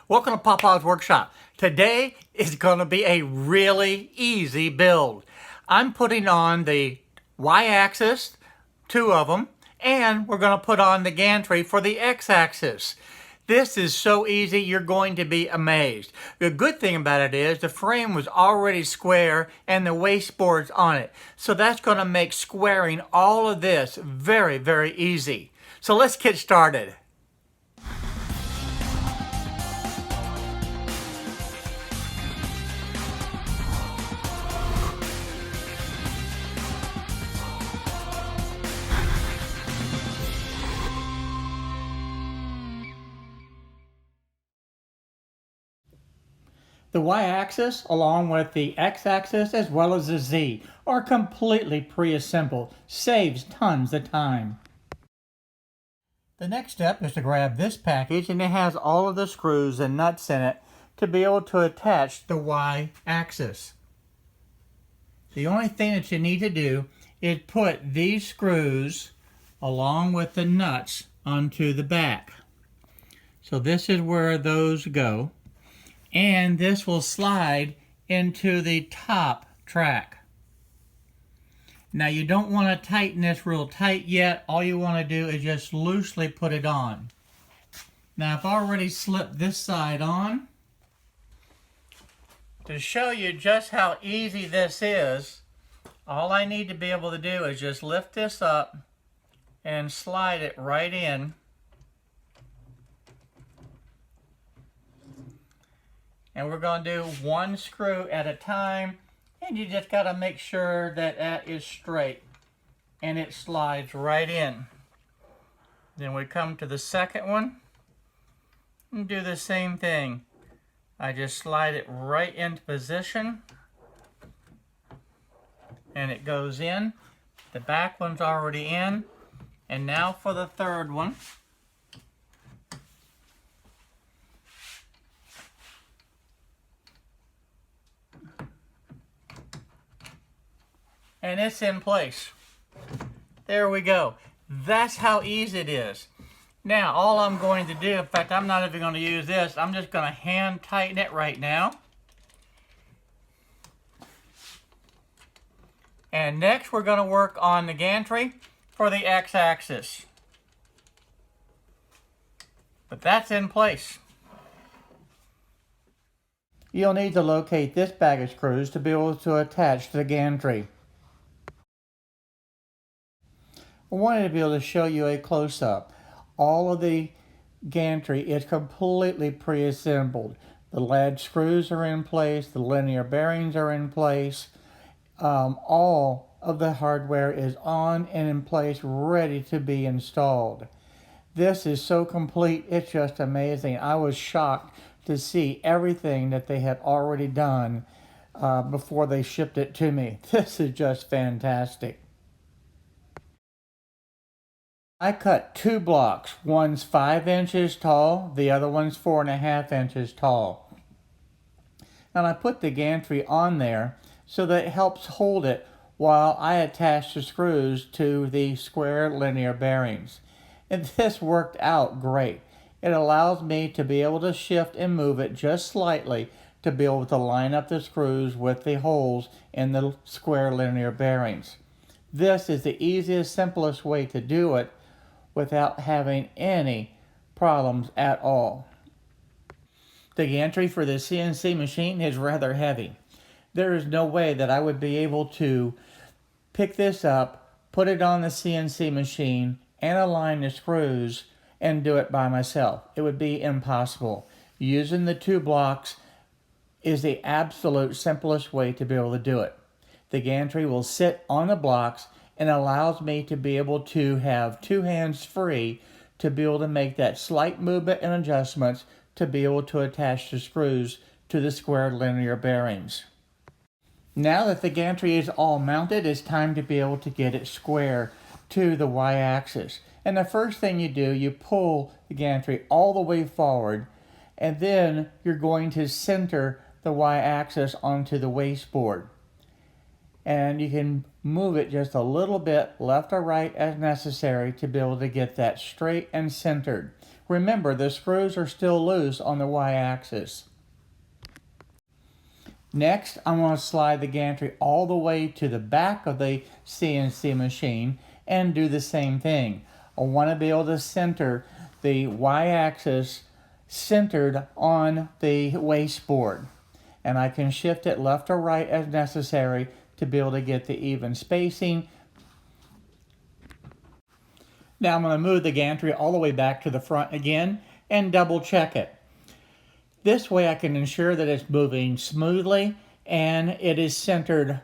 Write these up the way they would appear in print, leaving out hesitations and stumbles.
Welcome to Papa's Workshop. Today is going to be a really easy build. I'm putting on the y-axis, two of them, and we're going to put on the gantry for the x-axis. This is so easy, you're going to be amazed. The good thing about it is the frame was already square and the wasteboard's on it. So that's going to make squaring all of this very, very easy. So let's get started. The y-axis, along with the x-axis as well as the z, are completely pre-assembled. Saves tons of time. The next step is to grab this package, and it has all of the screws and nuts in it to be able to attach the y-axis. The only thing that you need to do is put these screws along with the nuts onto the back. So this is where those go. And this will slide into the top track. Now you don't want to tighten this real tight yet. All you want to do is just loosely put it on. Now I've already slipped this side on. To show you just how easy this is, all I need to be able to do is just lift this up and slide it right in. And we're going to do one screw at a time, and you just got to make sure that that is straight and it slides right in. Then we come to the second one and do the same thing. I just slide it right into position and it goes in. The back one's already in. And now for the third one. And it's in place. There we go. That's how easy it is. Now, all I'm going to do, in fact, I'm not even going to use this. I'm just going to hand tighten it right now. And next, we're going to work on the gantry for the x-axis. But that's in place. You'll need to locate this bag of screws to be able to attach to the gantry. I wanted to be able to show you a close-up. All of the gantry is completely pre-assembled. The lead screws are in place, the linear bearings are in place. All of the hardware is on and in place, ready to be installed. This is so complete, it's just amazing. I was shocked to see everything that they had already done before they shipped it to me. This is just fantastic. I cut two blocks. One's 5 inches tall, the other one's 4.5 inches tall. And I put the gantry on there so that it helps hold it while I attach the screws to the square linear bearings. And this worked out great. It allows me to be able to shift and move it just slightly to be able to line up the screws with the holes in the square linear bearings. This is the easiest, simplest way to do it without having any problems at all. The gantry for the CNC machine is rather heavy. There is no way that I would be able to pick this up, put it on the CNC machine, and align the screws and do it by myself. It would be impossible. Using the two blocks is the absolute simplest way to be able to do it. The gantry will sit on the blocks and allows me to be able to have two hands free to be able to make that slight movement and adjustments to be able to attach the screws to the square linear bearings. Now that the gantry is all mounted, it's time to be able to get it square to the y-axis. And the first thing you do, you pull the gantry all the way forward, and then you're going to center the y-axis onto the wasteboard. And you can move it just a little bit left or right as necessary to be able to get that straight and centered. Remember, the screws are still loose on the y-axis. Next, I'm going to slide the gantry all the way to the back of the CNC machine and do the same thing. I want to be able to center the y-axis centered on the wasteboard. And I can shift it left or right as necessary to be able to get the even spacing. Now I'm going to move the gantry all the way back to the front again and double check it. This way I can ensure that it's moving smoothly and it is centered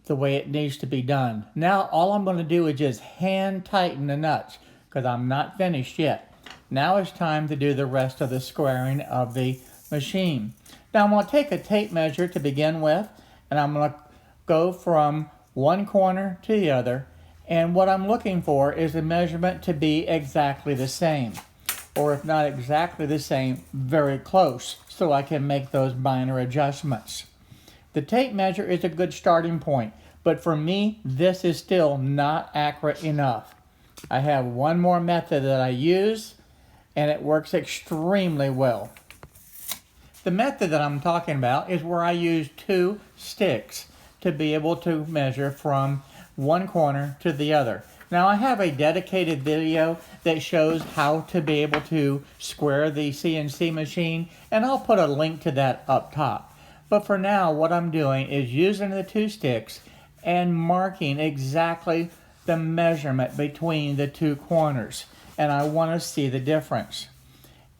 the way it needs to be done. Now all I'm going to do is just hand tighten the nuts because I'm not finished yet. Now it's time to do the rest of the squaring of the machine. Now I'm going to take a tape measure to begin with, and I'm going to go from one corner to the other, and what I'm looking for is the measurement to be exactly the same, or if not exactly the same, very close, so I can make those minor adjustments. The tape measure is a good starting point, but for me, this is still not accurate enough. I have one more method that I use, and it works extremely well. The method that I'm talking about is where I use 2 sticks to be able to measure from one corner to the other. Now I have a dedicated video that shows how to be able to square the CNC machine, and I'll put a link to that up top. But for now, what I'm doing is using the 2 sticks and marking exactly the measurement between the 2 corners, and I want to see the difference.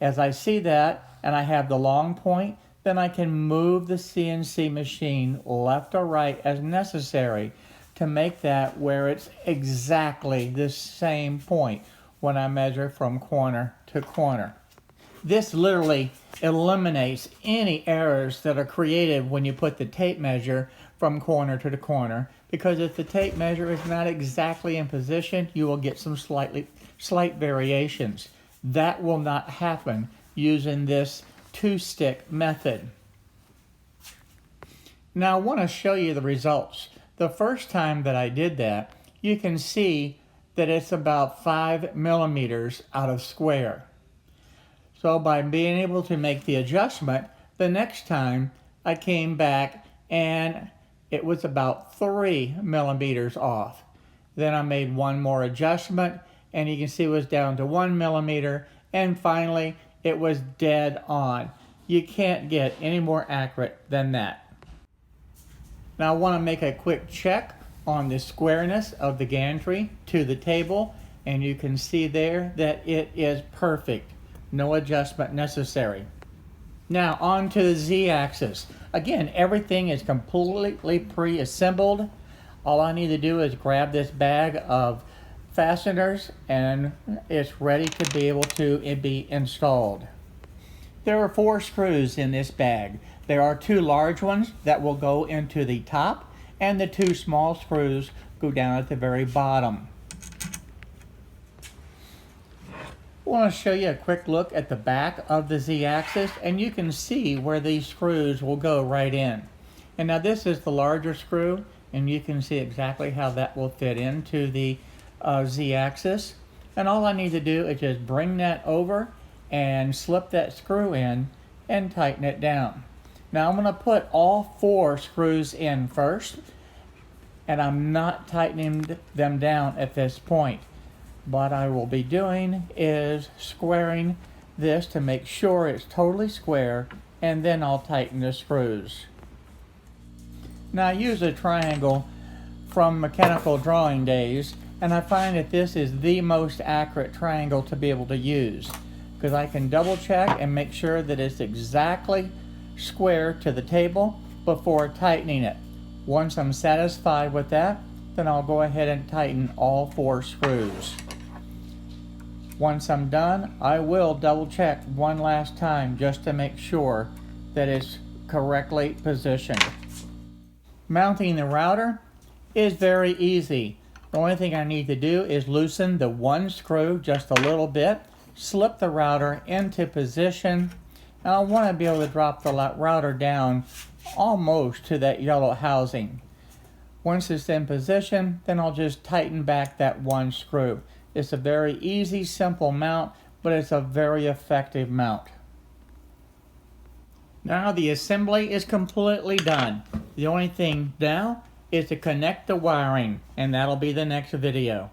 As I see that, and I have the long point, then I can move the CNC machine left or right as necessary to make that where it's exactly the same point when I measure from corner to corner. This literally eliminates any errors that are created when you put the tape measure from corner to the corner, because if the tape measure is not exactly in position, you will get some slight variations. That will not happen using this 2-stick method. Now I want to show you the results. The first time that I did that, you can see that it's about 5 millimeters out of square. So by being able to make the adjustment, the next time I came back and it was about 3 millimeters off. Then I made one more adjustment, and you can see it was down to 1 millimeter, and finally it was dead on. You can't get any more accurate than that. Now I want to make a quick check on the squareness of the gantry to the table, and you can see there that it is perfect. No adjustment necessary. Now on to the Z-axis. Again, everything is completely pre-assembled. All I need to do is grab this bag of fasteners and it's ready to be able to be installed. There are 4 screws in this bag. There are 2 large ones that will go into the top, and the 2 small screws go down at the very bottom. I want to show you a quick look at the back of the Z-axis, and you can see where these screws will go right in. And now this is the larger screw, and you can see exactly how that will fit into the Z-axis. And all I need to do is just bring that over and slip that screw in and tighten it down. Now I'm going to put all 4 screws in first, and I'm not tightening them down at this point. What I will be doing is squaring this to make sure it's totally square, and then I'll tighten the screws. Now I use a triangle from mechanical drawing days, and I find that this is the most accurate triangle to be able to use, because I can double check and make sure that it's exactly square to the table before tightening it. Once I'm satisfied with that, then I'll go ahead and tighten all 4 screws. Once I'm done, I will double check one last time just to make sure that it's correctly positioned. Mounting the router is very easy. The only thing I need to do is loosen the 1 screw just a little bit, slip the router into position, and I want to be able to drop the router down almost to that yellow housing. Once it's in position, then I'll just tighten back that 1 screw. It's a very easy, simple mount but it's a very effective mount. Now the assembly is completely done. The only thing now is to connect the wiring, and that'll be the next video.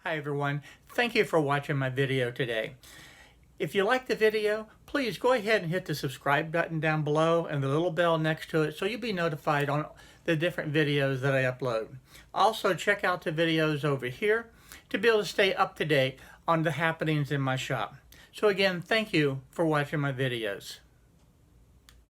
Hi everyone, thank you for watching my video today. If you like the video, please go ahead and hit the subscribe button down below and the little bell next to it so you'll be notified on the different videos that I upload. Also check out the videos over here to be able to stay up to date on the happenings in my shop. So again, thank you for watching my videos.